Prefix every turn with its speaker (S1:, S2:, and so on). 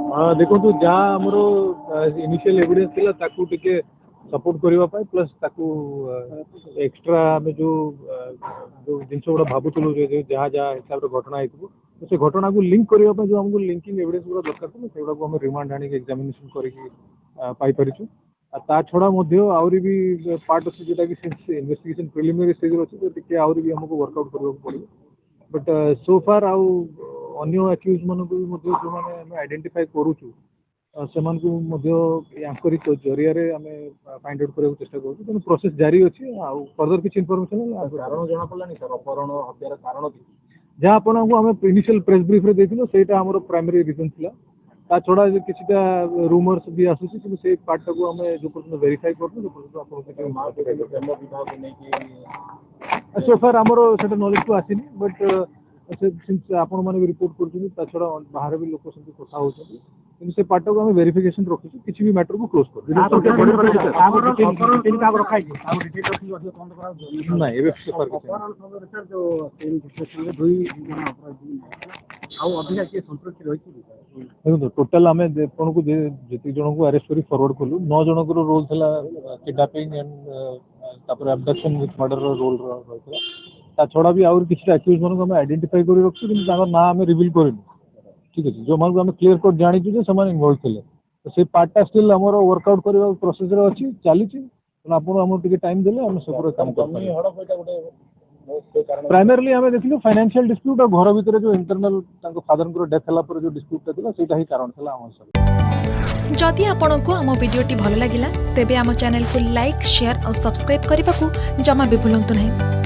S1: देखो जहाँ आमर इनिशियल एविडेंस थिला ताकू टिके सपोर्ट करबा पाई प्लस ताकू एक्स्ट्रा आमे जो जिनस गुड़ा भाबुतलु जहाँ जहाँ हिसाब रे घटना हेतु तो से घटना को लिंक करबा पाई जो हमको लिंकिंग एविडेंस गुड़ा दरकार था सेगुड़ा को हम रिमांड आनी एग्जामिनेशन करके पाई परिछु ता छड़ा मध्य आउरी भी पार्ट अछि जेटा कि इन्वेस्टिगेशन प्रिलिमिनरी स्टेज रे अछि तो टिके आउरी भी हमको वर्कआउट करबा पड़िबो बट सो फार आउ अन्य एक्यूज मन को भी जो माने हम आइडेंटिफाई करूछु सेमानकु मध्य यांकरी जरिया रे हमें फाइंड आउट करबा चेष्टा करूछु तेन प्रोसेस जारी अछि आ फर्दर किछ इंफॉर्मेशन कारण जणा पड़लानी सर अपहरण हत्यार कारण कि जहाँ आपन को हम इनिशियल प्रेस ब्रीफ रे देखिलो सेटा हमर प्राइमरी रीजन थिला ता छोड़ा किछटा रूमर्स भी आसुछि कि से पार्ट को हम जो पर्सन वेरीफाई करनु जो पर्सन आपन के मार्केट विभाग नै कि सो फार हमर सेटा नॉलेज को आसीनी बट सिंस आपण माने रिपोर्ट करछुनी ता छोड़ा बाहर भी लोक संग कथा होछन इन से पार्ट को हम वेरिफिकेशन रखिछु किछि भी मैटर को क्लोज कर हमर डिटेल का रखाई हम डिटेल रखि अधिक बंद करा नै एबे अपहरण खबर सर जो इन सिचुएशन में दुई जन अपराधी आउ अधिका के संतृप्ति रहिछि देखो टोटल हमें आपण को जति जन को अरेस्ट करी फॉरवर्ड करलु 9 जन को रोल थला किडनैपिंग एंड तापर अबडक्शन विथ मर्डर रोल रहथला ता छोड़ा भी और किछि एक्यूज मन को हम आइडेंटिफाई करी रखछु किंतु ताकर नाम हम रिवील करिनु ठीक है जो मन को हम क्लियर कट जानि छु जे समान इन्वॉल्व थिले तो से पार्टटा स्टिल हमर वर्कआउट करबा प्रोसेस रे अछि चाली छि तो आपण हम टिके टाइम देले हम सब काम करबा हड़ पैटा गोटे प्राइमरली हमें देखिलो फाइनेंशियल डिस्प्यूट और घर भीतर जो इंटरनल तांको फादर को डेथ हला पर जो डिस्प्यूट थिला सेटा ही कारण थिला हमर सब
S2: जदि आपन को हम वीडियोटी भल लागिला तेबे हम चैनल को लाइक शेयर और सब्सक्राइब करबा को जमा भी भूलंतु नहीं।